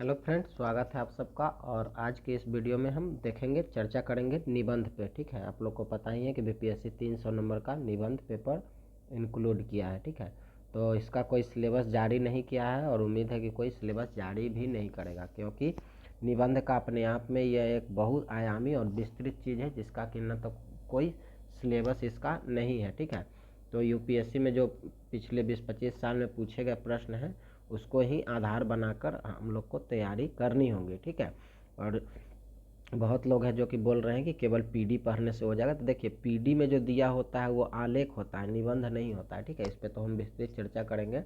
Hello friends, स्वागत है आप सबका। और आज के इस वीडियो में हम देखेंगे, चर्चा करेंगे निबंध पे। ठीक है, आप लोग को पता ही है कि बीपीएससी 300 नंबर का निबंध पेपर इंक्लूड किया है। ठीक है, तो इसका कोई सिलेबस जारी नहीं किया है और उम्मीद है कि कोई सिलेबस जारी भी नहीं करेगा, क्योंकि निबंध का अपने आप में यह एक बहुआयामी और विस्तृत चीज़ है जिसका कि न तो कोई सिलेबस इसका नहीं है। ठीक है, तो यूपीएससी में जो पिछले 20-25 साल में पूछे गए प्रश्न हैं उसको ही आधार बनाकर हम लोग को तैयारी करनी होगी। ठीक है, और बहुत लोग हैं जो कि बोल रहे हैं कि केवल पीडी पढ़ने से हो जाएगा। तो देखिए, पीडी में जो दिया होता है वो आलेख होता है, निबंध नहीं होता है। ठीक है, इस पर तो हम विस्तृत चर्चा करेंगे।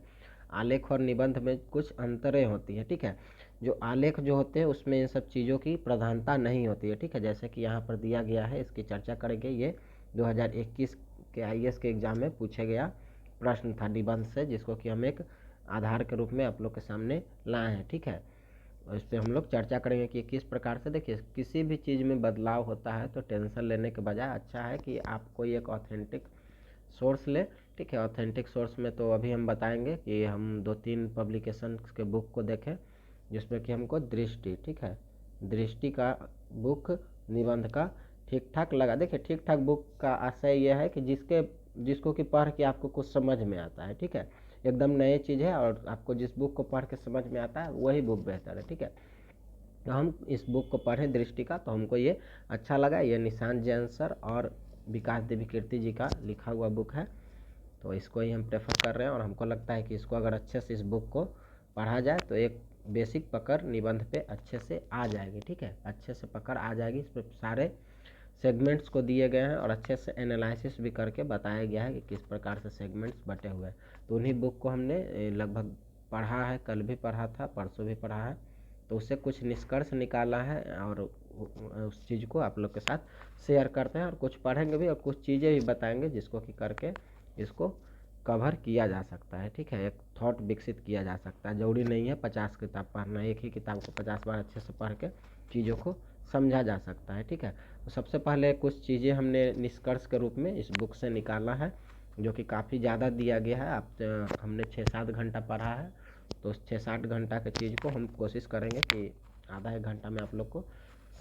आलेख और निबंध में कुछ अंतरें होती है। ठीक है, जो आलेख जो होते हैं उसमें इन सब चीज़ों की प्रधानता नहीं होती है। ठीक है, जैसे कि यहाँ पर दिया गया है, इसकी चर्चा करेंगे। ये 2021 के आईएएस के एग्जाम में पूछे गया प्रश्न था निबंध से, जिसको कि हम एक आधार के रूप में आप लोग के सामने लाए हैं। ठीक है, और इस पर हम लोग चर्चा करेंगे कि किस प्रकार से। देखिए, किसी भी चीज़ में बदलाव होता है तो टेंशन लेने के बजाय अच्छा है कि आप कोई एक ऑथेंटिक सोर्स ले। ठीक है, ऑथेंटिक सोर्स में तो अभी हम बताएंगे कि हम 2-3 पब्लिकेशन के बुक को देखें जिसमें कि हमको दृष्टि, ठीक है, दृष्टि का बुक निबंध का ठीक ठाक लगा। देखिए, ठीक ठाक बुक का आशय यह है कि जिसको कि पढ़ के आपको कुछ समझ में आता है। ठीक है, एकदम नई चीज़ है और आपको जिस बुक को पढ़ के समझ में आता है वही बुक बेहतर है। ठीक है, तो हम इस बुक को पढ़ें दृष्टि का, तो हमको ये अच्छा लगा। ये निशांत जैन सर और विकास देवी कीर्ति जी का लिखा हुआ बुक है, तो इसको ही हम प्रेफर कर रहे हैं। और हमको लगता है कि इसको अगर अच्छे से इस बुक को पढ़ा जाए तो एक बेसिक पकड़ निबंध पे अच्छे से आ जाएगी। ठीक है, अच्छे से पकड़ आ जाएगी। इस पर सारे सेगमेंट्स को दिए गए हैं और अच्छे से एनालिसिस भी करके बताया गया है कि किस प्रकार से सेगमेंट्स बटे हुए हैं। तो उन्हीं बुक को हमने लगभग पढ़ा है, कल भी पढ़ा था, परसों भी पढ़ा है, तो उससे कुछ निष्कर्ष निकाला है और उस चीज़ को आप लोग के साथ शेयर करते हैं। और कुछ पढ़ेंगे भी और कुछ चीज़ें भी बताएंगे जिसको कि करके इसको कवर किया जा सकता है। ठीक है, एक थॉट विकसित किया जा सकता है। ज़रूरी नहीं है 50 किताब पढ़ना, एक ही किताब को 50 बार अच्छे से पढ़ के चीज़ों को समझा जा सकता है। ठीक है, तो सबसे पहले कुछ चीज़ें हमने निष्कर्ष के रूप में इस बुक से निकाला है, जो कि काफ़ी ज़्यादा दिया गया है। हमने 6-7 घंटा पढ़ा है, तो उस 6-7 घंटा की चीज़ को हम कोशिश करेंगे कि आधा एक घंटा में आप लोग को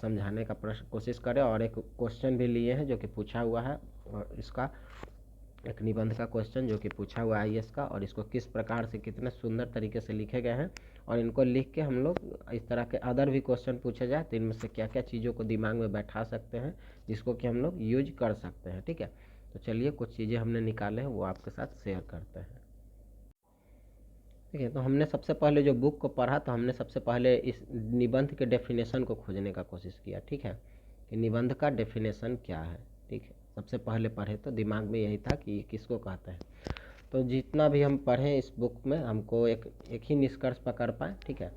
समझाने का प्रश्न कोशिश करें। और एक क्वेश्चन भी लिए हैं जो कि पूछा हुआ है, और इसका एक निबंध का क्वेश्चन जो कि पूछा हुआ है आईएएस का, और इसको किस प्रकार से कितने सुंदर तरीके से लिखे गए हैं। और इनको लिख के हम लोग इस तरह के अदर भी क्वेश्चन पूछे जाए तो इनमें से क्या क्या चीज़ों को दिमाग में बैठा सकते हैं जिसको कि हम लोग यूज कर सकते हैं। ठीक है, तो चलिए कुछ चीज़ें हमने निकाले हैं वो आपके साथ शेयर करते हैं। ठीक है, तो हमने सबसे पहले जो बुक को पढ़ा तो हमने सबसे पहले इस निबंध के डेफिनेशन को खोजने का कोशिश किया। ठीक है, कि निबंध का डेफिनेशन क्या है। ठीक है, सबसे पहले पढ़े तो दिमाग में यही था कि किसको कहते हैं। तो जितना भी हम पढ़ें इस बुक में हमको एक ही निष्कर्ष पकड़ पाए। ठीक है,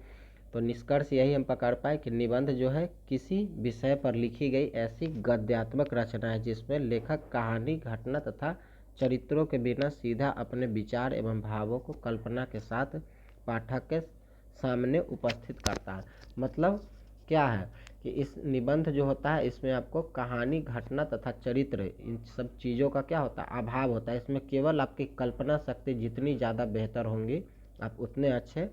तो निष्कर्ष यही हम पकड़ पाए कि निबंध जो है किसी विषय पर लिखी गई ऐसी गद्यात्मक रचना है जिसमें लेखक कहानी, घटना तथा चरित्रों के बिना सीधा अपने विचार एवं भावों को कल्पना के साथ पाठक के सामने उपस्थित करता है। मतलब क्या है कि इस निबंध जो होता है इसमें आपको कहानी, घटना तथा चरित्र, इन सब चीज़ों का क्या होता है, अभाव होता है। इसमें केवल आपकी कल्पना शक्ति जितनी ज़्यादा बेहतर होंगी आप उतने अच्छे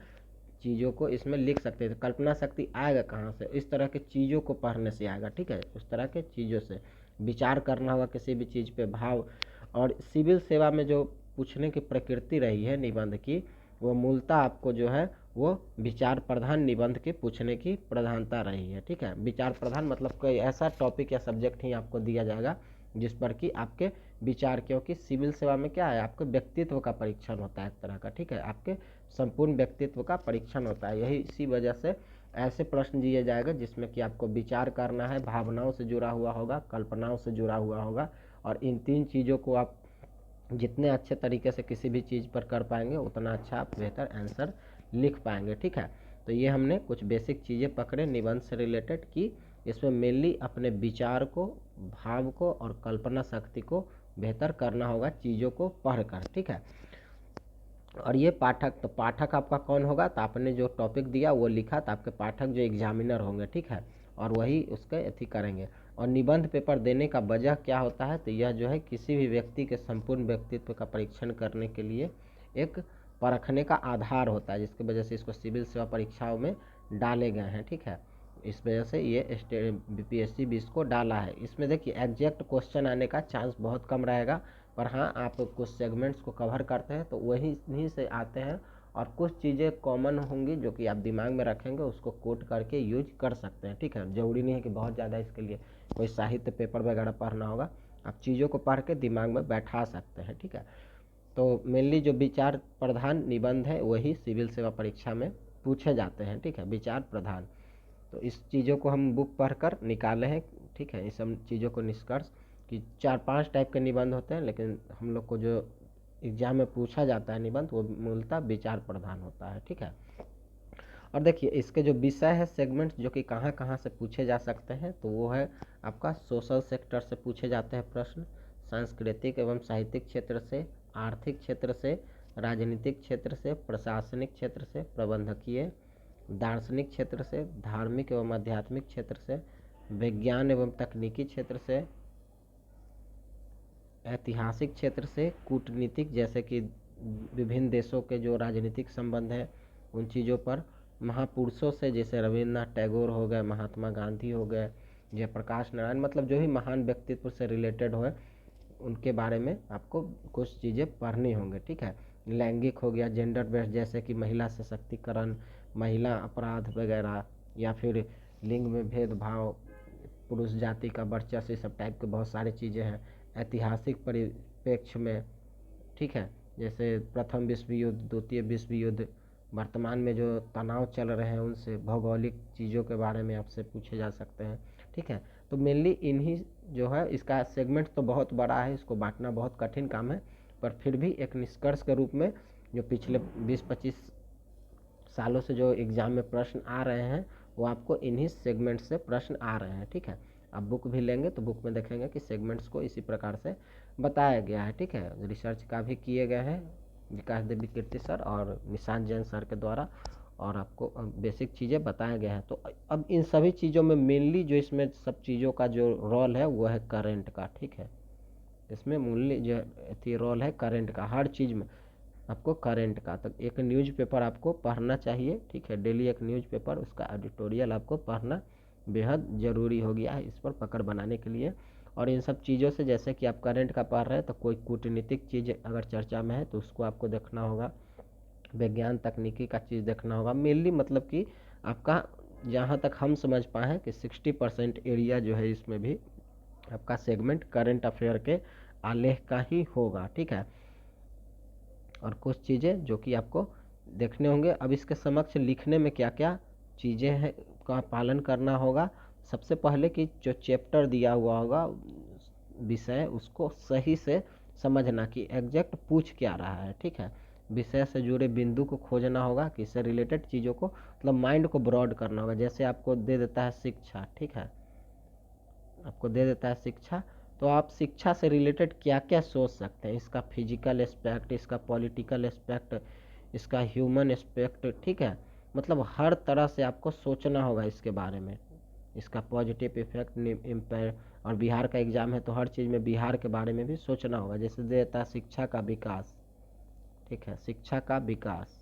चीज़ों को इसमें लिख सकते हैं। कल्पना शक्ति आएगा कहाँ से? इस तरह के चीज़ों को पढ़ने से आएगा। ठीक है, उस तरह के चीज़ों से विचार करना होगा किसी भी चीज़ पे, भाव। और सिविल सेवा में जो पूछने की प्रकृति रही है निबंध की, वो मूलतः आपको जो है वो विचार प्रधान निबंध के पूछने की प्रधानता रही है। ठीक है, विचार प्रधान मतलब कोई ऐसा टॉपिक या सब्जेक्ट ही आपको दिया जाएगा जिस पर कि आपके विचार, क्योंकि सिविल सेवा में क्या है, आपके व्यक्तित्व का परीक्षण होता है एक तरह का। ठीक है, आपके संपूर्ण व्यक्तित्व का परीक्षण होता है। यही इसी वजह से ऐसे प्रश्न दिए जाएगा जिसमें कि आपको विचार करना है, भावनाओं से जुड़ा हुआ होगा, कल्पनाओं से जुड़ा हुआ होगा। और इन 3 चीज़ों को आप जितने अच्छे तरीके से किसी भी चीज़ पर कर पाएंगे उतना अच्छा आप बेहतर आंसर लिख पाएंगे। ठीक है, तो ये हमने कुछ बेसिक चीज़ें पकड़े निबंध से रिलेटेड कि इसमें मेनली अपने विचार को, भाव को और कल्पना शक्ति को बेहतर करना होगा चीज़ों को पढ़कर। ठीक है, और ये पाठक, तो पाठक आपका कौन होगा? तो आपने जो टॉपिक दिया वो लिखा, तो आपके पाठक जो एग्जामिनर होंगे। ठीक है, और वही उसके अथी करेंगे। और निबंध पेपर देने का वजह क्या होता है? तो यह जो है किसी भी व्यक्ति के संपूर्ण व्यक्तित्व का परीक्षण करने के लिए एक परखने का आधार होता है, जिसकी वजह से इसको सिविल सेवा परीक्षाओं में डाले गए हैं, ठीक है। इस वजह से ये बीपीएससी 20 को डाला है। इसमें देखिए एग्जैक्ट क्वेश्चन आने का चांस बहुत कम रहेगा, पर हाँ आप कुछ सेगमेंट्स को कवर करते हैं तो वहीं से आते हैं, और कुछ चीज़ें कॉमन होंगी जो कि आप दिमाग में रखेंगे, उसको कोट करके यूज कर सकते हैं, ठीक है। जरूरी नहीं है कि बहुत ज़्यादा इसके लिए कोई साहित्य पेपर वगैरह पढ़ना होगा, आप चीज़ों को पढ़ के दिमाग में बैठा सकते हैं, ठीक है। तो मेनली जो विचार प्रधान निबंध है वही सिविल सेवा परीक्षा में पूछे जाते हैं, ठीक है, विचार प्रधान। तो इस चीज़ों को हम बुक पढ़कर निकाले हैं, ठीक है, इस सब चीज़ों को निष्कर्ष कि 4-5 टाइप के निबंध होते हैं, लेकिन हम लोग को जो एग्जाम में पूछा जाता है निबंध वो मूलतः विचार प्रधान होता है, ठीक है। और देखिए इसके जो विषय है सेगमेंट्स जो कि कहाँ कहाँ से पूछे जा सकते हैं, तो वो है आपका सोशल सेक्टर से पूछे जाते हैं प्रश्न, सांस्कृतिक एवं साहित्यिक क्षेत्र से, आर्थिक क्षेत्र से, राजनीतिक क्षेत्र से, प्रशासनिक क्षेत्र से, प्रबंधकीय, दार्शनिक क्षेत्र से, धार्मिक एवं आध्यात्मिक क्षेत्र से, विज्ञान एवं तकनीकी क्षेत्र से, ऐतिहासिक क्षेत्र से, कूटनीतिक जैसे कि विभिन्न देशों के जो राजनीतिक संबंध है उन चीज़ों पर, महापुरुषों से जैसे रविन्द्रनाथ टैगोर हो गए, महात्मा गांधी हो गए, जयप्रकाश नारायण, मतलब जो भी महान व्यक्तित्व से रिलेटेड हो उनके बारे में आपको कुछ चीज़ें पढ़नी होंगी, ठीक है। लैंगिक हो गया, जेंडर बेस्ड जैसे कि महिला सशक्तिकरण, महिला अपराध वगैरह, या फिर लिंग में भेदभाव, पुरुष जाति का वर्चस्व, ये सब टाइप के बहुत सारी चीज़ें हैं। ऐतिहासिक परिप्रेक्ष्य में, ठीक है, जैसे प्रथम विश्व युद्ध, द्वितीय विश्व युद्ध, वर्तमान में जो तनाव चल रहे हैं उनसे, भौगोलिक चीज़ों के बारे में आपसे पूछे जा सकते हैं, ठीक है। तो मेनली इन्हीं जो है, इसका सेगमेंट तो बहुत बड़ा है, इसको बांटना बहुत कठिन काम है, पर फिर भी एक निष्कर्ष के रूप में जो पिछले 20-25 सालों से जो एग्ज़ाम में प्रश्न आ रहे हैं वो आपको इन्हीं सेगमेंट से प्रश्न आ रहे हैं, ठीक है। आप बुक भी लेंगे तो बुक में देखेंगे कि सेगमेंट्स को इसी प्रकार से बताया गया है, ठीक है। रिसर्च का भी किए गए हैं विकास देवी कीर्ति सर और निशांत जैन सर के द्वारा, और आपको बेसिक चीज़ें बताया गया है। तो अब इन सभी चीज़ों में मेनली जो इसमें सब चीज़ों का जो रोल है वो है करंट का, ठीक है। इसमें मूल्य जो रोल है करंट का, हर चीज़ में आपको करंट का। तो एक न्यूज़पेपर आपको पढ़ना चाहिए, ठीक है, डेली एक न्यूज़पेपर, उसका एडिटोरियल आपको पढ़ना बेहद ज़रूरी हो गया है इस पर पकड़ बनाने के लिए। और इन सब चीज़ों से जैसे कि आप करंट का पढ़ रहे हैं तो कोई कूटनीतिक चीज़ अगर चर्चा में है तो उसको आपको देखना होगा, विज्ञान तकनीकी का चीज़ देखना होगा मेनली, मतलब कि आपका जहाँ तक हम समझ पाए हैं कि 60% एरिया जो है इसमें भी आपका सेगमेंट करंट अफेयर के आलेख का ही होगा, ठीक है। और कुछ चीज़ें जो कि आपको देखने होंगे। अब इसके समक्ष लिखने में क्या क्या चीज़ें हैं का पालन करना होगा। सबसे पहले कि जो चैप्टर दिया हुआ होगा विषय, उसको सही से समझना कि एग्जैक्ट पूछ क्या रहा है, ठीक है। विषय से जुड़े बिंदु को खोजना होगा कि इससे रिलेटेड चीज़ों को, मतलब माइंड को ब्रॉड करना होगा। जैसे आपको दे देता है शिक्षा, ठीक है, आपको दे देता है शिक्षा, तो आप शिक्षा से रिलेटेड क्या क्या सोच सकते हैं, इसका फिजिकल एस्पेक्ट, इसका पॉलिटिकल एस्पेक्ट, इसका ह्यूमन एस्पेक्ट, ठीक है। मतलब हर तरह से आपको सोचना होगा इसके बारे में, इसका पॉजिटिव इफेक्ट इम्पैक्ट। और बिहार का एग्जाम है तो हर चीज़ में बिहार के बारे में भी सोचना होगा। जैसे देता है शिक्षा का विकास, ठीक है, शिक्षा का विकास,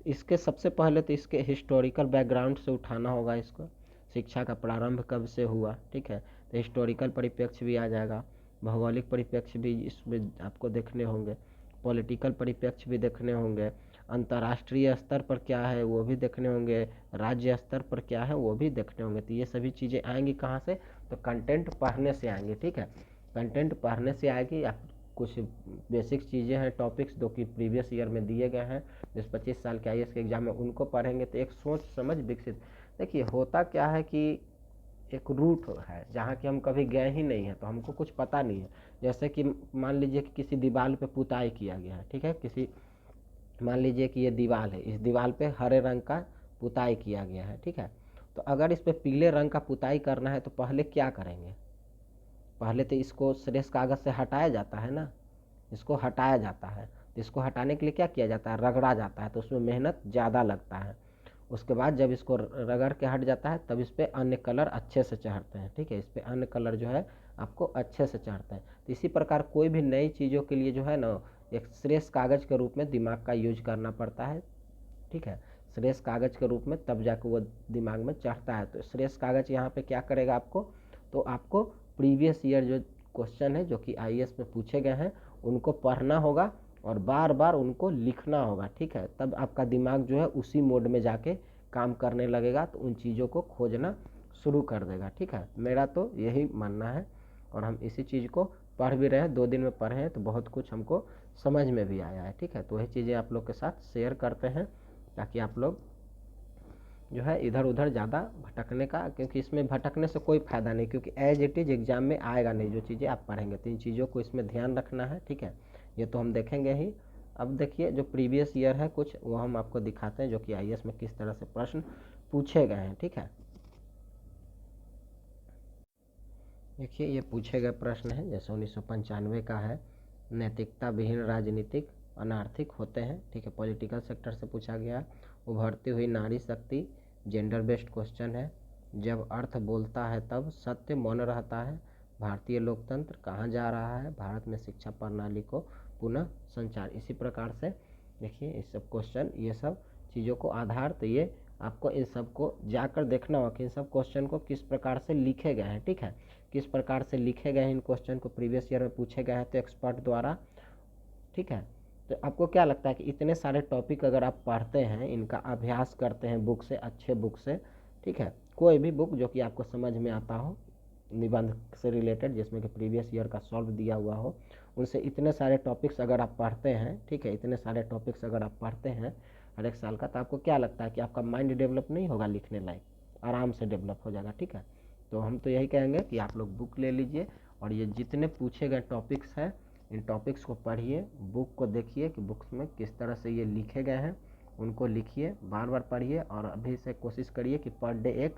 इसके सबसे पहले तो इसके हिस्टोरिकल बैकग्राउंड से उठाना होगा इसको, शिक्षा का प्रारंभ कब से हुआ, ठीक है। तो हिस्टोरिकल परिप्रेक्ष्य भी आ जाएगा, भौगोलिक परिप्रेक्ष्य भी इसमें आपको देखने होंगे, पॉलिटिकल परिप्रेक्ष्य भी देखने होंगे, अंतर्राष्ट्रीय स्तर पर क्या है वो भी देखने होंगे, राज्य स्तर पर क्या है वो भी देखने होंगे। तो ये सभी चीज़ें आएंगी कहाँ से, तो कंटेंट पढ़ने से आएंगी, ठीक है। कंटेंट पढ़ने से आएगी। आप कुछ बेसिक चीज़ें हैं, टॉपिक्स जो कि प्रीवियस ईयर में दिए गए हैं, जिस 25 साल के आईएएस के एग्जाम में, उनको पढ़ेंगे तो एक सोच समझ विकसित। देखिए होता क्या है कि एक रूट है जहाँ कि हम कभी गए ही नहीं हैं तो हमको कुछ पता नहीं है। जैसे कि मान लीजिए कि किसी दीवार पे पुताई किया गया है, ठीक है, किसी, मान लीजिए कि ये दीवार है, इस दीवार पे हरे रंग का पुताई किया गया है, ठीक है। तो अगर इस पे पीले रंग का पुताई करना है तो पहले क्या करेंगे, पहले तो इसको श्रेष्ठ कागज से हटाया जाता है ना, इसको हटाया जाता है। तो इसको हटाने के लिए क्या किया जाता है, रगड़ा जाता है, तो उसमें मेहनत ज़्यादा लगता है। उसके बाद जब इसको रगड़ के हट जाता है तब इस पर अन्य कलर अच्छे से चढ़ते हैं, ठीक है, इस पर अन्य कलर जो है आपको अच्छे से चढ़ते हैं। तो इसी प्रकार कोई भी नई चीज़ों के लिए जो है ना एक श्रेष्ठ कागज के रूप में दिमाग का यूज करना पड़ता है, ठीक है। श्रेष्ठ कागज के रूप में, तब जाकर वो दिमाग में चढ़ता है। तो श्रेष्ठ कागज यहाँ पे क्या करेगा आपको, तो आपको प्रीवियस ईयर जो क्वेश्चन है जो कि आईएएस में पूछे गए हैं उनको पढ़ना होगा और बार बार उनको लिखना होगा, ठीक है। तब आपका दिमाग जो है उसी मोड में जाके काम करने लगेगा, तो उन चीज़ों को खोजना शुरू कर देगा, ठीक है। मेरा तो यही मानना है और हम इसी चीज़ को पढ़ भी रहे हैं, 2 दिन में पढ़े हैं, तो बहुत कुछ हमको समझ में भी आया है, ठीक है। तो वही चीज़ें आप लोग के साथ शेयर करते हैं ताकि आप लोग जो है इधर उधर ज़्यादा भटकने का, क्योंकि इसमें भटकने से कोई फ़ायदा नहीं, क्योंकि एज इट इज़ एग्जाम में आएगा नहीं जो चीज़ें आप पढ़ेंगे। तो इन चीज़ों को इसमें ध्यान रखना है, ठीक है। ये तो हम देखेंगे ही। अब देखिए जो प्रीवियस ईयर है कुछ वो हम आपको दिखाते हैं जो कि आईएएस में किस तरह से प्रश्न पूछे गए हैं, ठीक है। देखिए ये पूछे गए प्रश्न हैं, जैसे 1995 का है, नैतिकता विहीन राजनीतिक अनार्थिक होते हैं, ठीक है। पॉलिटिकल सेक्टर से पूछा गया। उभरती हुई नारी शक्ति, जेंडर बेस्ड क्वेश्चन है। जब अर्थ बोलता है तब सत्य मौन रहता है। भारतीय लोकतंत्र कहाँ जा रहा है, भारत में शिक्षा प्रणाली को पुनः संचार। इसी प्रकार से देखिए ये सब क्वेश्चन, ये सब चीज़ों को आधार, तो ये आपको इन सब को जाकर देखना होगा कि इन सब क्वेश्चन को किस प्रकार से लिखे गए हैं, ठीक है। किस प्रकार से लिखे गए हैं इन क्वेश्चन को, प्रीवियस ईयर में पूछे गए हैं तो एक्सपर्ट द्वारा, ठीक है। तो आपको क्या लगता है कि इतने सारे टॉपिक अगर आप पढ़ते हैं, इनका अभ्यास करते हैं बुक से, अच्छे बुक से, ठीक है, कोई भी बुक जो कि आपको समझ में आता हो, निबंध से रिलेटेड, जिसमें कि प्रीवियस ईयर का सॉल्व दिया हुआ हो, उनसे इतने सारे टॉपिक्स अगर आप पढ़ते हैं, ठीक है, इतने सारे टॉपिक्स अगर आप पढ़ते हैं हर एक साल का, तो आपको क्या लगता है कि आपका माइंड डेवलप नहीं होगा लिखने लायक, आराम से डेवलप हो जाएगा, ठीक है। तो हम तो यही कहेंगे कि आप लोग बुक ले लीजिए और ये जितने पूछे गए टॉपिक्स हैं इन टॉपिक्स को पढ़िए, बुक को देखिए कि बुक्स में किस तरह से ये लिखे गए हैं, उनको लिखिए, बार बार पढ़िए और अभी से कोशिश करिए कि पर डे एक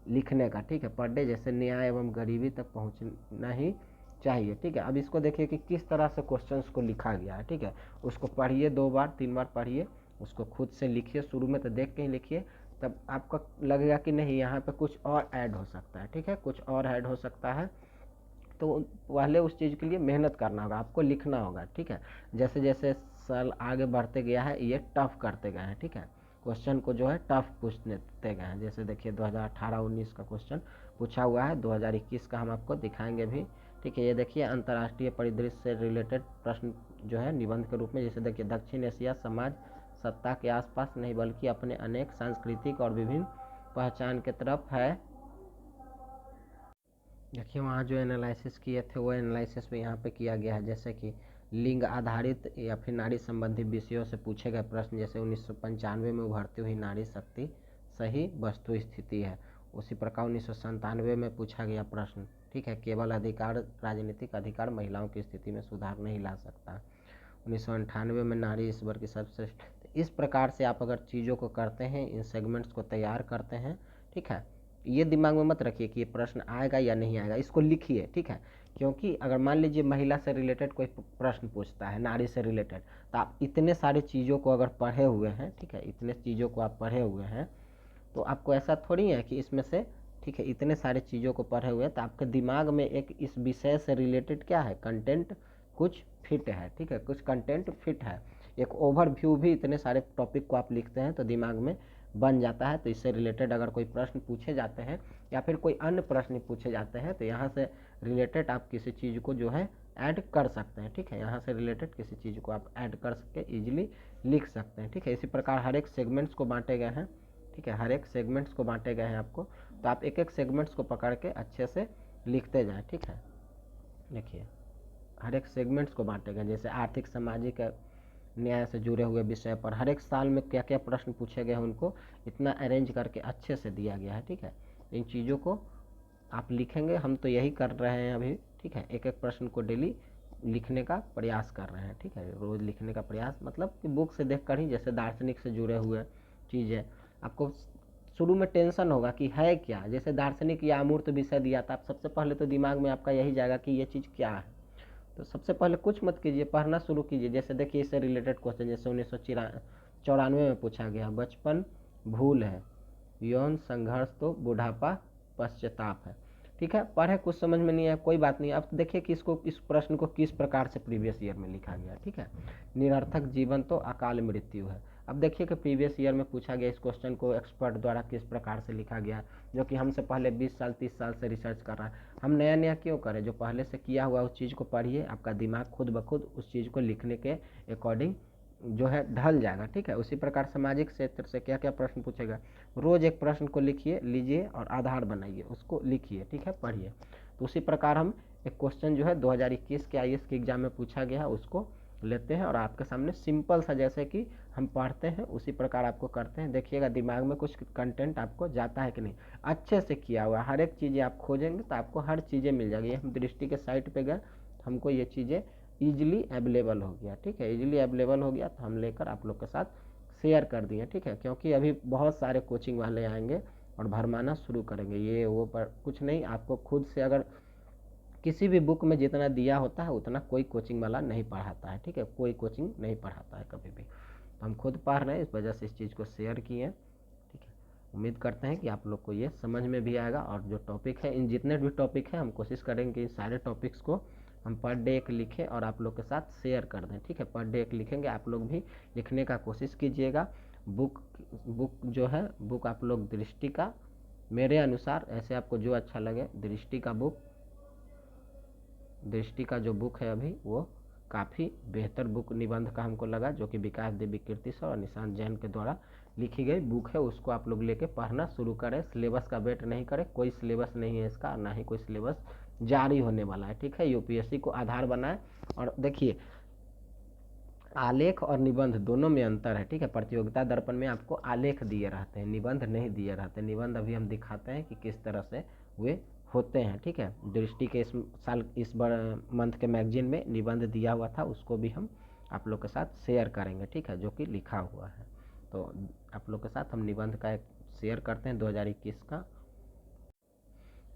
लिखने का, ठीक है। पर डे जैसे न्याय एवं गरीबी तक पहुंचना ही चाहिए, ठीक है। अब इसको देखिए कि किस तरह से क्वेश्चंस को लिखा गया है, ठीक है। उसको पढ़िए, 2 बार 3 बार पढ़िए, उसको खुद से लिखिए, शुरू में तो देख के ही लिखिए, तब आपको लगेगा कि नहीं यहाँ पे कुछ और ऐड हो सकता है, ठीक है, कुछ और ऐड हो सकता है। तो पहले उस चीज़ के लिए मेहनत करना होगा, आपको लिखना होगा, ठीक है। जैसे जैसे साल आगे बढ़ते गया है ये टफ करते गए हैं, ठीक है। क्वेश्चन को जो है टफ पूछते गए हैं। जैसे देखिए 2018-19 का क्वेश्चन पूछा हुआ है, 2021 का हम आपको दिखाएंगे भी, ठीक है। ये देखिए अंतर्राष्ट्रीय परिदृश्य से रिलेटेड प्रश्न जो है निबंध के रूप में, जैसे देखिए दक्षिण एशिया समाज सत्ता के आसपास नहीं बल्कि अपने अनेक सांस्कृतिक और विभिन्न पहचान के तरफ है। देखिए वहाँ जो एनालिसिस किए थे वो एनालिसिस में यहाँ पे किया गया है, जैसे कि लिंग आधारित या फिर नारी संबंधी विषयों से पूछे गए प्रश्न, जैसे 1995 में उभरती हुई नारी शक्ति सही वस्तु स्थिति है। उसी प्रकार 1997 में पूछा गया प्रश्न, ठीक है, केवल अधिकार राजनीतिक अधिकार महिलाओं की स्थिति में सुधार नहीं ला सकता। 1998 में नारी ईश्वर की सर्वश्रेष्ठ। इस प्रकार से आप अगर चीज़ों को करते हैं, इन सेगमेंट्स को तैयार करते हैं, ठीक है, ये दिमाग में मत रखिए कि ये प्रश्न आएगा या नहीं आएगा, इसको लिखिए, ठीक है। क्योंकि अगर मान लीजिए महिला से रिलेटेड कोई प्रश्न पूछता है, नारी से रिलेटेड, तो आप इतने सारी चीज़ों को अगर पढ़े हुए हैं, ठीक है, इतने चीज़ों को आप पढ़े हुए हैं, तो आपको ऐसा थोड़ी है कि इसमें से, ठीक है, इतने सारे चीज़ों को पढ़े हुए हैं तो आपके दिमाग में एक इस विषय से रिलेटेड क्या है, कंटेंट कुछ फिट है, ठीक है, कुछ कंटेंट फिट है। एक ओवरव्यू भी इतने सारे टॉपिक को आप लिखते हैं तो दिमाग में बन जाता है। तो इससे रिलेटेड अगर कोई प्रश्न पूछे जाते हैं या फिर कोई अन्य प्रश्न पूछे जाते हैं तो यहाँ से रिलेटेड आप किसी चीज़ को जो है ऐड कर सकते हैं, ठीक है। यहाँ से रिलेटेड किसी चीज़ को आप ऐड कर सके ईजिली लिख सकते हैं, ठीक है। इसी प्रकार हर एक सेगमेंट्स को बांटे गए हैं, ठीक है, हर एक सेगमेंट्स को बांटे गए हैं आपको, तो आप एक एक सेगमेंट्स को पकड़ के अच्छे से लिखते जाएं, ठीक है। देखिए हर एक सेगमेंट्स को बांटे गए, जैसे आर्थिक सामाजिक न्याय से जुड़े हुए विषय पर हर एक साल में क्या क्या प्रश्न पूछे गए हैं उनको इतना अरेंज करके अच्छे से दिया गया है, ठीक है। इन चीज़ों को आप लिखेंगे, हम तो यही कर रहे हैं अभी, ठीक है। एक एक प्रश्न को डेली लिखने का प्रयास कर रहे हैं, ठीक है, रोज़ लिखने का प्रयास, मतलब कि बुक से देख कर ही, जैसे दार्शनिक से जुड़े हुए चीज़ें आपको शुरू में टेंशन होगा कि है क्या, जैसे दार्शनिक या अमूर्त विषय दिया था, आप सबसे पहले तो दिमाग में आपका यही जाएगा कि ये चीज़ क्या है। तो सबसे पहले कुछ मत कीजिए, पढ़ना शुरू कीजिए। जैसे देखिए इससे रिलेटेड क्वेश्चन जैसे 1994 में पूछा गया, बचपन भूल है, यौन संघर्ष तो बुढ़ापा पश्चाताप है, ठीक है। पढ़े, कुछ समझ में नहीं आया कोई बात नहीं, अब देखिए कि इसको, इस प्रश्न को किस प्रकार से प्रीवियस ईयर में लिखा गया, ठीक है। निरर्थक जीवन तो अकाल मृत्यु है। अब देखिए कि प्रीवियस ईयर में पूछा गया इस क्वेश्चन को एक्सपर्ट द्वारा किस प्रकार से लिखा गया, जो कि हमसे पहले 20 साल 30 साल से रिसर्च कर रहा है। हम नया नया क्यों करें, जो पहले से किया हुआ उस चीज़ को पढ़िए, आपका दिमाग खुद ब खुद उस चीज़ को लिखने के अकॉर्डिंग जो है ढल जाएगा, ठीक है। उसी प्रकार सामाजिक क्षेत्र से क्या क्या प्रश्न पूछेगा, रोज एक प्रश्न को लिखिए, लीजिए और आधार बनाइए, उसको लिखिए, ठीक है, पढ़िए। तो उसी प्रकार हम एक क्वेश्चन जो है 2021 के IAS के एग्जाम में पूछा गया है उसको लेते हैं और आपके सामने सिंपल सा जैसे कि हम पढ़ते हैं उसी प्रकार आपको करते हैं। देखिएगा दिमाग में कुछ कंटेंट आपको जाता है कि नहीं, अच्छे से किया हुआ हर एक चीज़ें आप खोजेंगे तो आपको हर चीज़ें मिल जाएगी। हम दृष्टि के साइट पे गए, हमको ये चीज़ें ईजिली अवेलेबल हो गया, ठीक है, ईजिली अवेलेबल हो गया तो हम लेकर आप लोग के साथ शेयर कर दिए, ठीक है। क्योंकि अभी बहुत सारे कोचिंग वाले आएंगे और भरमाना शुरू करेंगे, ये वो पर कुछ नहीं, आपको खुद से अगर किसी भी बुक में जितना दिया होता है उतना कोई कोचिंग वाला नहीं पढ़ाता है, ठीक है, कोई कोचिंग नहीं पढ़ाता है कभी भी। तो हम खुद पढ़ रहे हैं, इस वजह से इस चीज़ को शेयर किए, ठीक है। उम्मीद करते हैं कि आप लोग को ये समझ में भी आएगा और जो टॉपिक है, इन जितने भी टॉपिक हैं हम कोशिश करेंगे कि इन सारे टॉपिक्स को हम पर डे एक लिखें और आप लोग के साथ शेयर कर दें, ठीक है। पर डे एक लिखेंगे, आप लोग भी लिखने का कोशिश कीजिएगा। बुक बुक जो है, बुक आप लोग दृष्टि का, मेरे अनुसार ऐसे आपको जो अच्छा लगे, दृष्टि का बुक, दृष्टि का जो बुक है अभी वो काफ़ी बेहतर बुक निबंध का हमको लगा, जो कि विकास देवी कीर्ति सर और निशांत जैन के द्वारा लिखी गई बुक है। उसको आप लोग लेके पढ़ना शुरू करें, सिलेबस का वेट नहीं करें, कोई सिलेबस नहीं है इसका, ना ही कोई सिलेबस जारी होने वाला है, ठीक है। यूपीएससी को आधार बनाए और देखिए आलेख और निबंध दोनों में अंतर है, ठीक है। प्रतियोगिता दर्पण में आपको आलेख दिए रहते हैं, निबंध नहीं दिए रहते। निबंध अभी हम दिखाते हैं कि किस तरह से वे होते हैं, ठीक है। दृष्टि के इस साल इस मंथ के मैगजीन में निबंध दिया हुआ था, उसको भी हम आप लोग के साथ शेयर करेंगे, ठीक है, जो कि लिखा हुआ है। तो आप लोग के साथ हम निबंध का एक शेयर करते हैं 2021 का।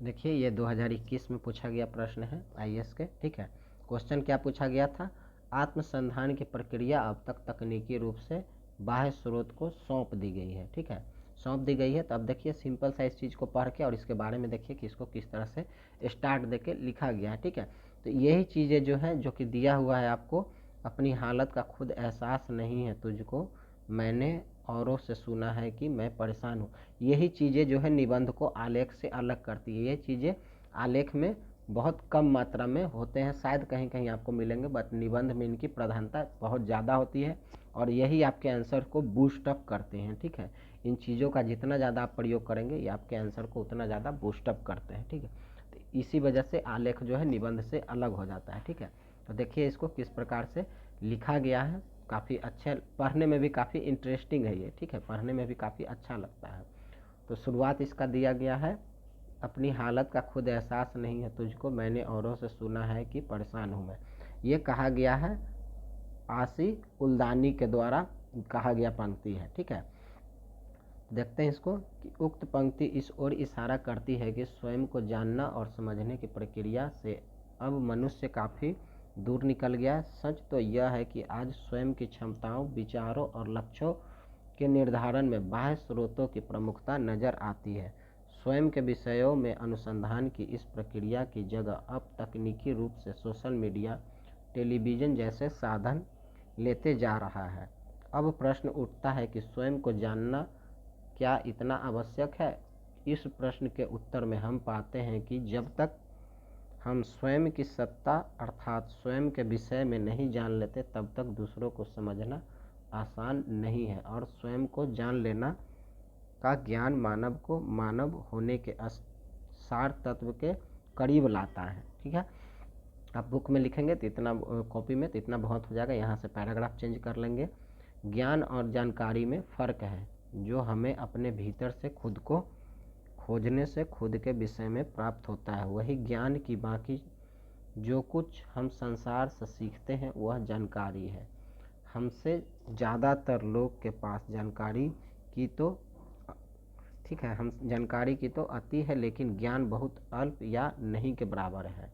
देखिए ये 2021 में पूछा गया प्रश्न है IAS के, ठीक है। क्वेश्चन क्या पूछा गया था, आत्मसंधान की प्रक्रिया अब तक तकनीकी रूप से बाह्य स्रोत को सौंप दी गई है, ठीक है, सौंप दी गई है। तो अब देखिए सिंपल सा इस चीज़ को पढ़ के और इसके बारे में देखिए कि इसको किस तरह से स्टार्ट दे के लिखा गया है, ठीक है। तो यही चीज़ें जो है जो कि दिया हुआ है आपको, अपनी हालत का खुद एहसास नहीं है तुझको, मैंने औरों से सुना है कि मैं परेशान हूँ। यही चीज़ें जो है निबंध को आलेख से अलग करती है। ये चीज़ें आलेख में बहुत कम मात्रा में होते हैं, शायद कहीं कहीं आपको मिलेंगे, बट निबंध में इनकी प्रधानता बहुत ज़्यादा होती है और यही आपके आंसर को बूस्टअप करते हैं, ठीक है। इन चीज़ों का जितना ज़्यादा आप प्रयोग करेंगे ये आपके आंसर को उतना ज़्यादा बूस्टअप करते हैं, ठीक है। तो इसी वजह से आलेख जो है निबंध से अलग हो जाता है, ठीक है। तो देखिए इसको किस प्रकार से लिखा गया है, काफ़ी अच्छा, पढ़ने में भी काफ़ी इंटरेस्टिंग है ये, ठीक है, पढ़ने में भी काफ़ी अच्छा लगता है। तो शुरुआत इसका दिया गया है, अपनी हालत का खुद एहसास नहीं है तुझको, मैंने औरों से सुना है कि परेशान हूँ मैं। ये कहा गया है आसी उल्दानी के द्वारा कहा गया पंक्ति है, ठीक है। देखते हैं इसको कि उक्त पंक्ति इस ओर इशारा करती है कि स्वयं को जानना और समझने की प्रक्रिया से अब मनुष्य काफ़ी दूर निकल गया है। सच तो यह है कि आज स्वयं की क्षमताओं, विचारों और लक्ष्यों के निर्धारण में बाह्य स्रोतों की प्रमुखता नजर आती है। स्वयं के विषयों में अनुसंधान की इस प्रक्रिया की जगह अब तकनीकी रूप से सोशल मीडिया, टेलीविज़न जैसे साधन लेते जा रहा है। अब प्रश्न उठता है कि स्वयं को जानना क्या इतना आवश्यक है। इस प्रश्न के उत्तर में हम पाते हैं कि जब तक हम स्वयं की सत्ता अर्थात स्वयं के विषय में नहीं जान लेते तब तक दूसरों को समझना आसान नहीं है और स्वयं को जान लेना का ज्ञान मानव को मानव होने के सार तत्व के करीब लाता है, ठीक है। आप बुक में लिखेंगे तो इतना, कॉपी में तो इतना बहुत हो जाएगा, यहाँ से पैराग्राफ चेंज कर लेंगे। ज्ञान और जानकारी में फ़र्क है जो हमें अपने भीतर से खुद को खोजने से खुद के विषय में प्राप्त होता है। वही ज्ञान की बाकी जो कुछ हम संसार से सीखते हैं वह जानकारी है। हमसे ज़्यादातर लोग के पास जानकारी की तो, ठीक है, हम जानकारी की तो अति है लेकिन ज्ञान बहुत अल्प या नहीं के बराबर है।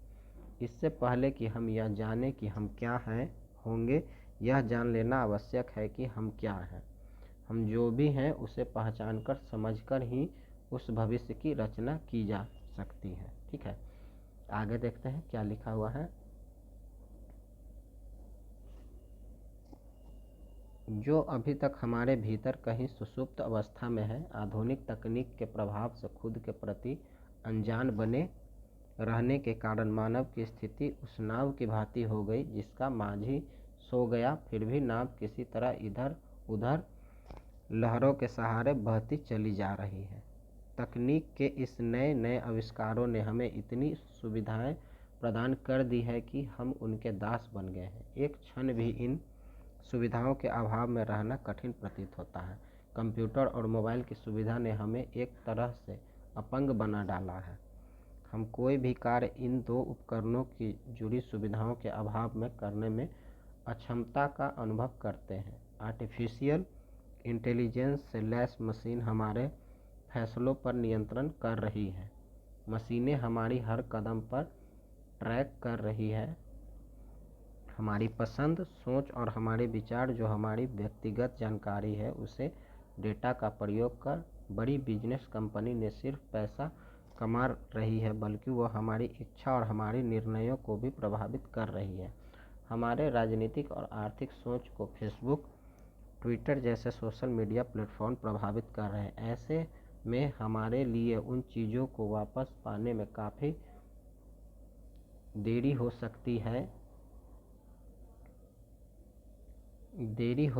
इससे पहले कि हम यह जानें कि हम क्या हैं होंगे, यह जान लेना आवश्यक है कि हम क्या हैं। हम जो भी हैं उसे पहचान कर समझ कर ही उस भविष्य की रचना की जा सकती है, ठीक है। आगे देखते हैं क्या लिखा हुआ है। जो अभी तक हमारे भीतर कहीं सुषुप्त अवस्था में है, आधुनिक तकनीक के प्रभाव से खुद के प्रति अनजान बने रहने के कारण मानव की स्थिति उस नाव की भांति हो गई जिसका माझी सो गया, फिर भी नाव किसी तरह इधर उधर लहरों के सहारे बहती चली जा रही है। तकनीक के इस नए नए आविष्कारों ने हमें इतनी सुविधाएं प्रदान कर दी है कि हम उनके दास बन गए हैं। एक क्षण भी इन सुविधाओं के अभाव में रहना कठिन प्रतीत होता है। कंप्यूटर और मोबाइल की सुविधा ने हमें एक तरह से अपंग बना डाला है। हम कोई भी कार्य इन दो उपकरणों की जुड़ी सुविधाओं के अभाव में करने में अक्षमता का अनुभव करते हैं। आर्टिफिशियल इंटेलिजेंस से लैस मशीन हमारे फैसलों पर नियंत्रण कर रही है। मशीनें हमारी हर कदम पर ट्रैक कर रही है। हमारी पसंद, सोच और हमारे विचार, जो हमारी व्यक्तिगत जानकारी है, उसे डेटा का प्रयोग कर बड़ी बिजनेस कंपनी ने सिर्फ पैसा कमा रही है, बल्कि वह हमारी इच्छा और हमारे निर्णयों को भी प्रभावित कर रही है। हमारे राजनीतिक और आर्थिक सोच को फेसबुक, ट्विटर जैसे सोशल मीडिया प्लेटफॉर्म प्रभावित कर रहे हैं। ऐसे में हमारे लिए उन चीज़ों को वापस पाने में काफ़ी देरी हो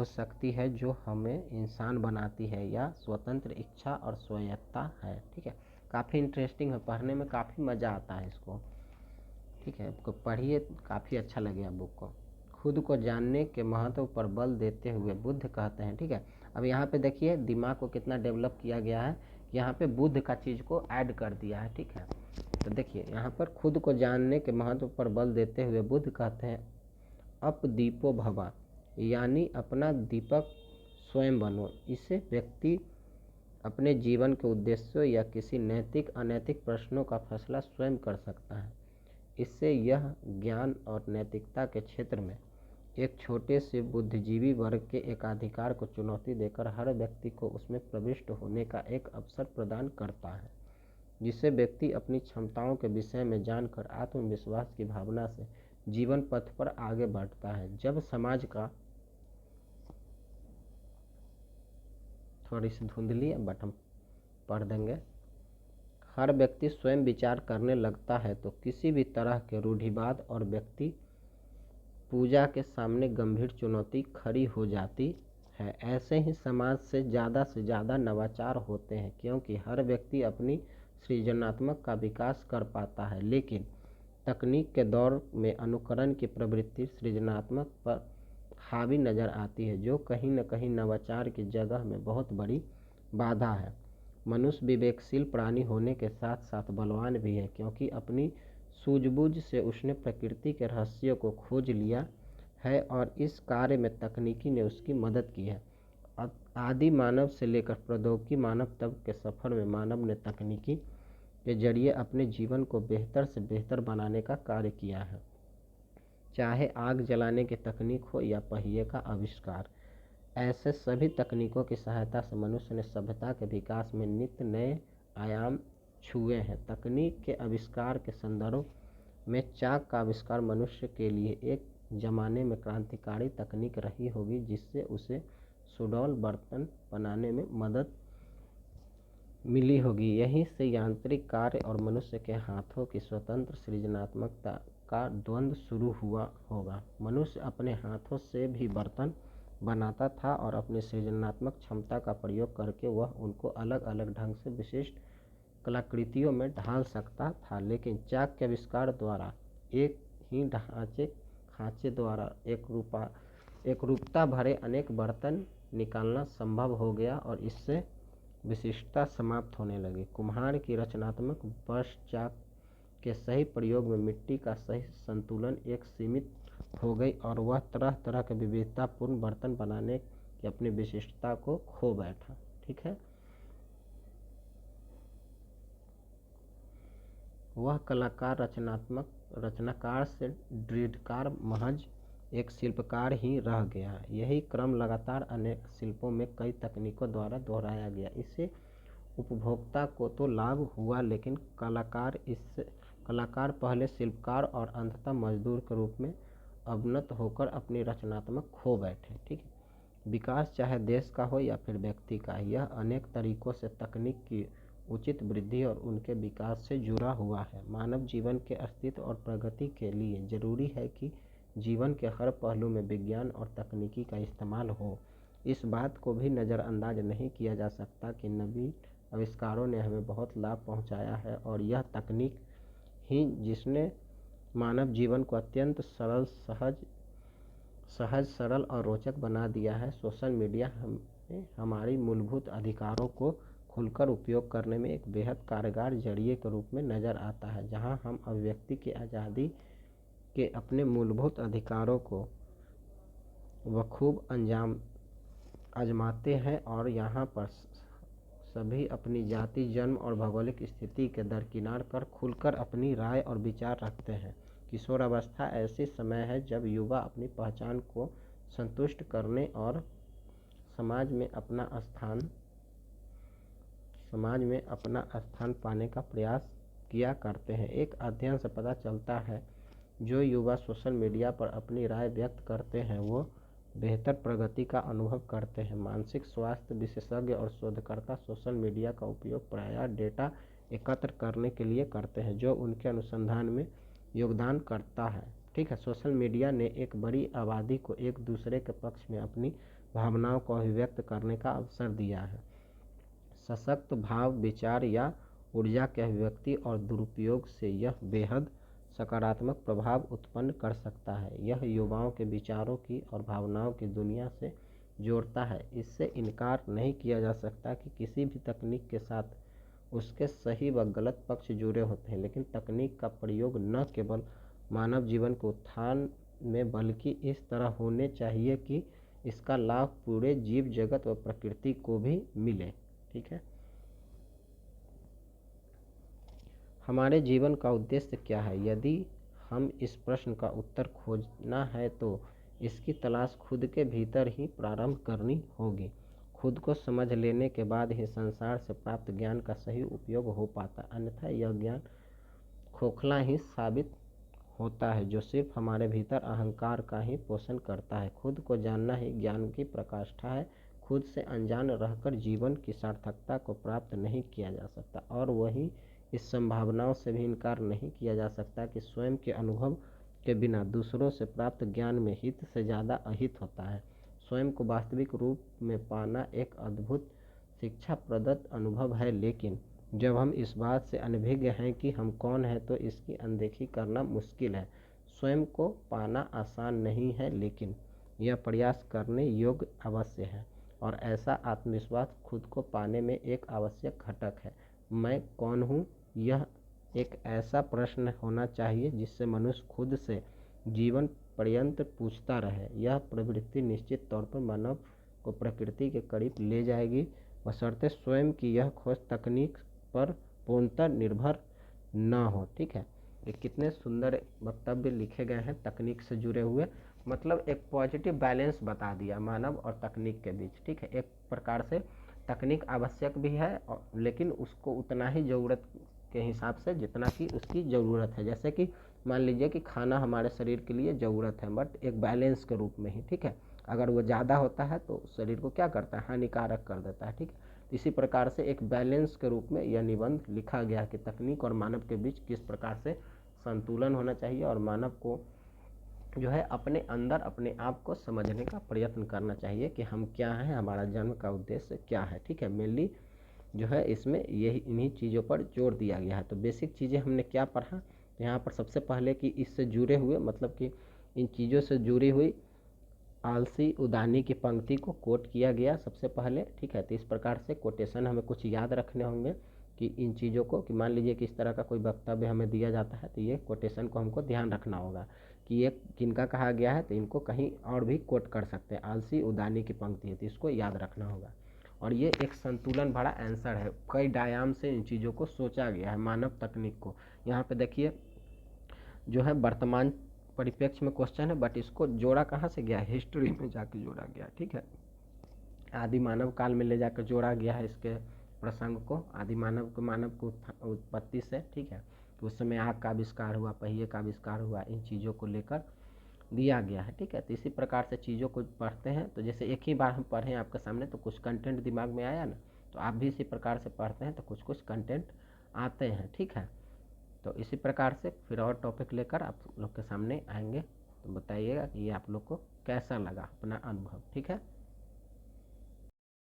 सकती है जो हमें इंसान बनाती है, या स्वतंत्र इच्छा और स्वायत्तता है। ठीक है, काफ़ी इंटरेस्टिंग है, पढ़ने में काफ़ी मज़ा आता है इसको। ठीक है, आपको पढ़िए, काफ़ी अच्छा लगेगा बुक को। खुद को जानने के महत्व पर बल देते हुए बुद्ध कहते हैं। ठीक है, अब यहाँ पे देखिए दिमाग को कितना डेवलप किया गया है, यहाँ पे बुद्ध का चीज़ को ऐड कर दिया है। ठीक है, तो देखिए यहाँ पर खुद को जानने के महत्व पर बल देते हुए बुद्ध कहते हैं अप दीपो भवा, यानी अपना दीपक स्वयं बनो। इससे व्यक्ति अपने जीवन के उद्देश्यों या किसी नैतिक अनैतिक प्रश्नों का फैसला स्वयं कर सकता है। इससे यह ज्ञान और नैतिकता के क्षेत्र में एक छोटे से बुद्धिजीवी वर्ग के एकाधिकार को चुनौती देकर हर व्यक्ति को उसमें प्रविष्ट होने का एक अवसर प्रदान करता है, जिससे व्यक्ति अपनी क्षमताओं के विषय में जानकर आत्मविश्वास की भावना से जीवन पथ पर आगे बढ़ता है। जब समाज का थोड़ी सी धुंधली है बट हम पढ़ देंगे। हर व्यक्ति स्वयं विचार करने लगता है तो किसी भी तरह के रूढ़िवाद और व्यक्ति पूजा के सामने गंभीर चुनौती खड़ी हो जाती है। ऐसे ही समाज से ज़्यादा नवाचार होते हैं, क्योंकि हर व्यक्ति अपनी सृजनात्मक का विकास कर पाता है। लेकिन तकनीक के दौर में अनुकरण की प्रवृत्ति सृजनात्मक पर हावी नज़र आती है, जो कहीं न कहीं नवाचार की जगह में बहुत बड़ी बाधा है। मनुष्य विवेकशील प्राणी होने के साथ साथ बलवान भी है, क्योंकि अपनी सूझबूझ से उसने प्रकृति के रहस्यों को खोज लिया है और इस कार्य में तकनीकी ने उसकी मदद की है। आदि मानव से लेकर प्रौद्योगिकी मानव तक के सफ़र में मानव ने तकनीकी के जरिए अपने जीवन को बेहतर से बेहतर बनाने का कार्य किया है। चाहे आग जलाने की तकनीक हो या पहिए का आविष्कार, ऐसे सभी तकनीकों की सहायता से मनुष्य ने सभ्यता के विकास में नित्य नए आयाम छुए हैं। तकनीक के आविष्कार के संदर्भ में चाक का आविष्कार मनुष्य के लिए एक जमाने में क्रांतिकारी तकनीक रही होगी, जिससे उसे सुडौल बर्तन बनाने में मदद मिली होगी। यहीं से यांत्रिक कार्य और मनुष्य के हाथों की स्वतंत्र सृजनात्मकता का द्वंद्व शुरू हुआ होगा। मनुष्य अपने हाथों से भी बर्तन बनाता था और अपनी सृजनात्मक क्षमता का प्रयोग करके वह उनको अलग अलग ढंग से विशिष्ट कलाकृतियों में ढाल सकता था। लेकिन चाक के आविष्कार द्वारा एक ही खांचे द्वारा एक रूपता भरे अनेक बर्तन निकालना संभव हो गया और इससे विशिष्टता समाप्त होने लगी। कुम्हार की रचनात्मक ब्रश चाक के सही प्रयोग में मिट्टी का सही संतुलन एक सीमित हो गई और वह तरह तरह के विविधतापूर्ण बर्तन बनाने की अपनी विशिष्टता को खो बैठा। ठीक है, वह कलाकार रचनाकार से दृढ़कार महज एक शिल्पकार ही रह गया। यही क्रम लगातार अनेक शिल्पों में कई तकनीकों द्वारा दोहराया गया। इससे उपभोक्ता को तो लाभ हुआ, लेकिन कलाकार पहले शिल्पकार और अंततः मजदूर के रूप में अवनत होकर अपनी रचनात्मक खो बैठे। ठीक है, विकास चाहे देश का हो या फिर व्यक्ति का, यह अनेक तरीकों से तकनीक की उचित वृद्धि और उनके विकास से जुड़ा हुआ है। मानव जीवन के अस्तित्व और प्रगति के लिए जरूरी है कि जीवन के हर पहलू में विज्ञान और तकनीकी का इस्तेमाल हो। इस बात को भी नज़रअंदाज नहीं किया जा सकता कि नवीन आविष्कारों ने हमें बहुत लाभ पहुंचाया है और यह तकनीक ही जिसने मानव जीवन को अत्यंत सहज, सरल और रोचक बना दिया है। सोशल मीडिया हमें हमारी मूलभूत अधिकारों को खुलकर उपयोग करने में एक बेहद कारगर जरिए के रूप में नज़र आता है, जहां हम अभिव्यक्ति की आज़ादी के अपने मूलभूत अधिकारों को बखूब आजमाते हैं और यहाँ पर सभी अपनी जाति, जन्म और भौगोलिक स्थिति के दरकिनार कर खुलकर अपनी राय और विचार रखते हैं। किशोरावस्था ऐसी समय है जब युवा अपनी पहचान को संतुष्ट करने और समाज में अपना स्थान पाने का प्रयास किया करते हैं। एक अध्ययन से पता चलता है जो युवा सोशल मीडिया पर अपनी राय व्यक्त करते हैं वो बेहतर प्रगति का अनुभव करते हैं। मानसिक स्वास्थ्य विशेषज्ञ और शोधकर्ता सोशल मीडिया का उपयोग प्रायः डेटा एकत्र करने के लिए करते हैं जो उनके अनुसंधान में योगदान करता है। ठीक है, सोशल मीडिया ने एक बड़ी आबादी को एक दूसरे के पक्ष में अपनी भावनाओं को अभिव्यक्त करने का अवसर दिया है। सशक्त भाव, विचार या ऊर्जा के अभिव्यक्ति और दुरुपयोग से यह बेहद सकारात्मक प्रभाव उत्पन्न कर सकता है। यह युवाओं के विचारों की और भावनाओं की दुनिया से जोड़ता है। इससे इनकार नहीं किया जा सकता कि किसी भी तकनीक के साथ उसके सही व गलत पक्ष जुड़े होते हैं, लेकिन तकनीक का प्रयोग न केवल मानव जीवन के उत्थान में बल्कि इस तरह होने चाहिए कि इसका लाभ पूरे जीव जगत व प्रकृति को भी मिले। ठीक है, हमारे जीवन का उद्देश्य क्या है? यदि हम इस प्रश्न का उत्तर खोजना है तो इसकी तलाश खुद के भीतर ही प्रारंभ करनी होगी। खुद को समझ लेने के बाद ही संसार से प्राप्त ज्ञान का सही उपयोग हो पाता, अन्यथा यह ज्ञान खोखला ही साबित होता है जो सिर्फ हमारे भीतर अहंकार का ही पोषण करता है। खुद को जानना ही ज्ञान की पराकाष्ठा है। खुद से अनजान रहकर जीवन की सार्थकता को प्राप्त नहीं किया जा सकता और वही इस संभावनाओं से भी इनकार नहीं किया जा सकता कि स्वयं के अनुभव के बिना दूसरों से प्राप्त ज्ञान में हित से ज़्यादा अहित होता है। स्वयं को वास्तविक रूप में पाना एक अद्भुत शिक्षा प्रदत्त अनुभव है, लेकिन जब हम इस बात से अनभिज्ञ हैं कि हम कौन हैं तो इसकी अनदेखी करना मुश्किल है। स्वयं को पाना आसान नहीं है, लेकिन यह प्रयास करने योग्य अवश्य है और ऐसा आत्मविश्वास खुद को पाने में एक आवश्यक घटक है। मैं कौन हूँ? यह एक ऐसा प्रश्न होना चाहिए जिससे मनुष्य खुद से जीवन पर्यंत पूछता रहे। यह प्रवृत्ति निश्चित तौर पर मानव को प्रकृति के करीब ले जाएगी, बशर्ते स्वयं की यह खोज तकनीक पर पूर्णतः निर्भर न हो। ठीक है, ये कितने सुंदर वक्तव्य लिखे गए हैं तकनीक से जुड़े हुए। मतलब एक पॉजिटिव बैलेंस बता दिया मानव और तकनीक के बीच। ठीक है, एक प्रकार से तकनीक आवश्यक भी है लेकिन उसको उतना ही ज़रूरत के हिसाब से जितना कि उसकी ज़रूरत है। जैसे कि मान लीजिए कि खाना हमारे शरीर के लिए ज़रूरत है, बट एक बैलेंस के रूप में ही। ठीक है, अगर वो ज़्यादा होता है तो शरीर को क्या करता है? हानिकारक कर देता है। ठीक है, इसी प्रकार से एक बैलेंस के रूप में यह निबंध लिखा गया कि तकनीक और मानव के बीच किस प्रकार से संतुलन होना चाहिए और मानव को जो है अपने अंदर अपने आप को समझने का प्रयत्न करना चाहिए कि हम क्या हैं, हमारा जन्म का उद्देश्य क्या है। ठीक है, मेनली जो है इसमें यही इन्हीं चीज़ों पर जोर दिया गया है। तो बेसिक चीज़ें हमने क्या पढ़ा यहाँ पर? सबसे पहले कि इससे जुड़े हुए मतलब कि इन चीज़ों से जुड़ी हुई आलसी उदानी की पंक्ति को कोट किया गया सबसे पहले। ठीक है, तो इस प्रकार से कोटेशन हमें कुछ याद रखने होंगे कि इन चीज़ों को, कि मान लीजिए कि इस तरह का कोई वक्तव्य हमें दिया जाता है तो ये कोटेशन को हमको ध्यान रखना होगा कि ये किनका कहा गया है, तो इनको कहीं और भी कोट कर सकते हैं। आलसी उदानी की पंक्ति है तो इसको याद रखना होगा। और ये एक संतुलन भरा आंसर है, कई डायाम से इन चीज़ों को सोचा गया है मानव तकनीक को। यहाँ पे देखिए जो है वर्तमान परिप्रेक्ष्य में क्वेश्चन है, बट इसको जोड़ा कहाँ से गया है? हिस्ट्री में जाके जोड़ा गया। ठीक है, आदि मानव काल में ले जाकर जोड़ा गया है इसके प्रसंग को, आदि मानव को उत्पत्ति से। ठीक है, तो उस समय आग का आविष्कार हुआ, पहिए का आविष्कार हुआ, इन चीज़ों को लेकर दिया गया है, ठीक है। तो इसी प्रकार से चीज़ों को पढ़ते हैं, तो जैसे एक ही बार हम पढ़ें आपके सामने तो कुछ कंटेंट दिमाग में आया ना, तो आप भी इसी प्रकार से पढ़ते हैं तो कुछ कुछ कंटेंट आते हैं, ठीक है। तो इसी प्रकार से फिर और टॉपिक लेकर आप लोग के सामने आएंगे, तो बताइएगा कि ये आप लोग को कैसा लगा अपना अनुभव, ठीक है।